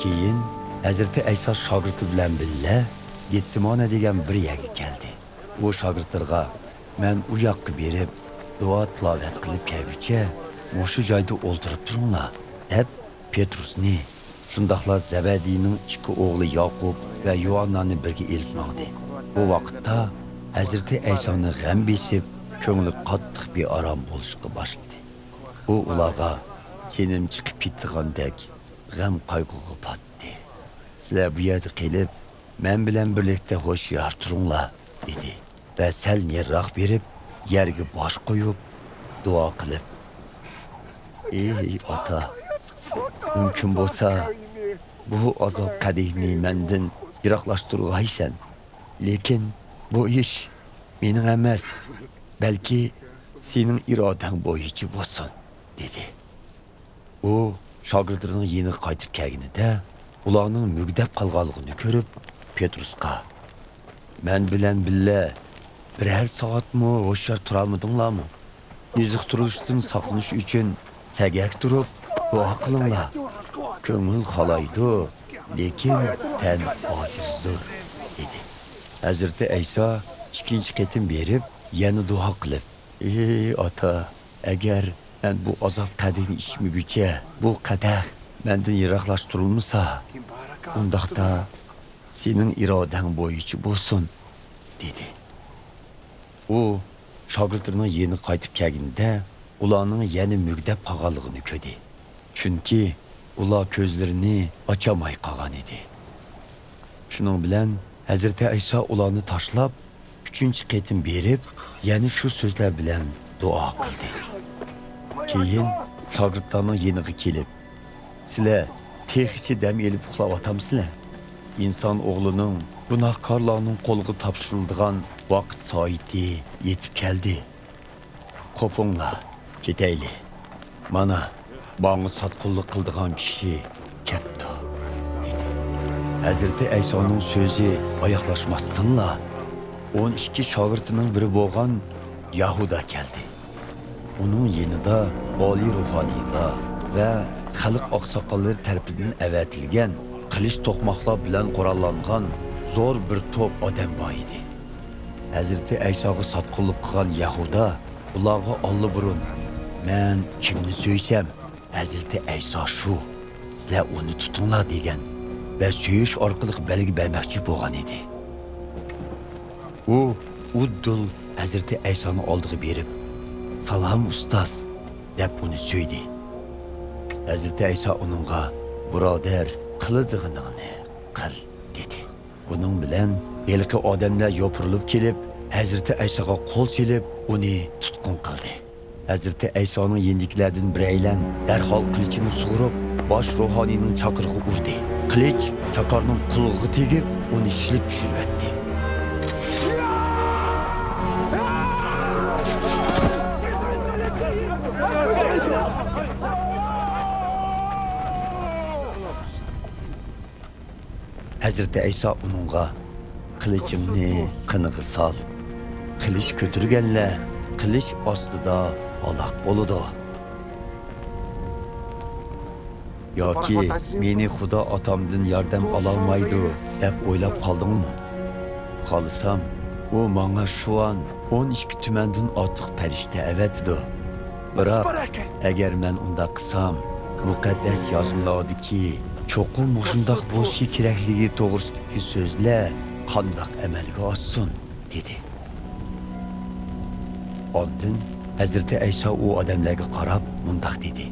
Keyin Hazreti Ayso shogirdi bilan birga Getsimona degan bir yerga keldi. U shogirdlarga men u yoqqa berib duo tilovat qilib kelguncha mushu joyda o'ltirib turinglar deb Petrusni shundoqla Zabadiyning ikki o'g'li Yoqub va Yohannani birga elib mangdi. Bu vaqtda Hazreti Aysoni g'am besib, ko'ngli qattiq bearom bo'lishga boshladi. U ularga kenim chiqib ketdigandek g'am qayg'uga patdi. Sizlar bu yerda qilib, men bilan birlikda ho'shyor turinglar dedi va sal nariroq berib, yerga bosh qo'yib, duo qilib: Ey ota, mumkin bo'lsa, bu azob qadihni mendan yiroqlashtirg'aysan. Lekin bu ish mening emas, balki sening irodang bo'yicha bo'lsin, dedi. U shogirdlarining yeni qaytib kelganida ularning mugdab qolganligini ko'rib, Petrusga: "Men bilan birga biror soatmi ho'shyor turolmadinglarmi? Yoziqtirishdan saqlanish uchun sagak turib duo qilinglar. Ko'ngil xolaydi, lekin tan ojizdir", dedi. Hazreti Ayso ikkinchi qatim berib, yana duo qilib: "Ey ota, agar men bu azob qadini ichmaguncha bu qadah mendan yiroqlashtirilmasa, undaqda sening irodang bo'yicha bo'lsin", dedi. U shogirdlarining yeni qaytib kelganida ularning yana mugdab qolganligini ko'rdi. Chunki ular ko'zlarini ochamay qolgan edi. Shuning bilan Hazreti Ayso ularni tashlab, uchinchi qatim berib, yana shu so'zlar bilan duo qildi. Keyin shogirdlarning yeniga kelib: "Sizlar texichi dam elib uxlayotgamsizlar? İnson o'g'lining gunohkorlarning qo'liga topshiriladigan vaqt soati yetib keldi. Qopinglar, ketayli. Mana bana sotqinlik qildigan kishi ketdi", dedi. Hazreti Aysoning so'zi oyoqlashmasdanla 12 shogirdining biri bo'lgan Yahuda keldi. Uning yanida oliy ruhoniylar va xalq oqsoqollari tarafidan avatilgan qilich to'qmoqlar bilan qurollangan zo'r bir to'p odam bor edi. Hazreti Aysoga sotqinlik qilgan Yahuda ularga olliburun: "Men kimni so'ysam, Hazreti Ayso shu, sizlar uni tutinglar" degan va so'yish orqali belgi bermoqchi bo'lgan edi. U uddul Hazreti Aysoni oldiga berib: "Salom ustoz" deb uni so'ydi. Hazreti Ayso uningga: "Birodar, qiladiganingni qil", dedi. Bunun bilan elki odamlar yopirilib kelib, Hazreti Aysoga qo'l silib, uni tutqun qildi. Hazreti Aysoning yendiklardan biraylan darhol qilichini sug'urib, bosh ruhoniyning chaqirig'i urdi. Qilich chaqarning qulog'iga tegib, uni shilib tushiribdi. Hazreti Ayso uningga: "Qilichimni qiniga sol. Qilich ko'tirganlar qilich ostida halok bo'ladi. Yoki meni Xudo otamdan yordam ololmaydi deb o'ylab qoldingmi? Xolisam, u menga shu an 12 tumandan ortiq farishta avatdi. Biroq agar men unda qilsam, muqaddas yoziladi-ki, cho'qim shundoq bo'lishi kerakligi to'g'risidagi so'zlar qandoq amalga oshsin", dedi. Ondan Hazreti Ayso u odamlarga qarab mundoq dedi: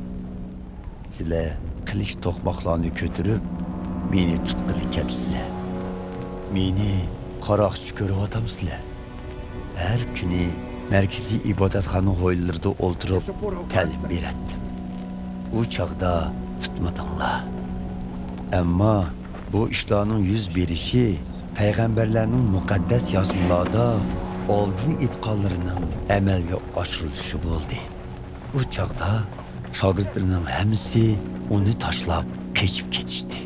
"Sizlar qilich to'qmoqlarni ko'tirib, meni tutqili kelibsizlar. Meni qaroqchi ko'ryapsizlar. Har kuni markaziy ibodatxona hovlilarida o'ltirib ta'lim beratdim. U chaqda tutmadinglar. Ammo bu ishlarning yuz berishi payg'ambarlarning muqaddas yozmalarida oldin aytganlarining amalga oshirilishi bo'ldi. U chaqda shogirdlarning hammasi uni tashlab kechib ketishdi."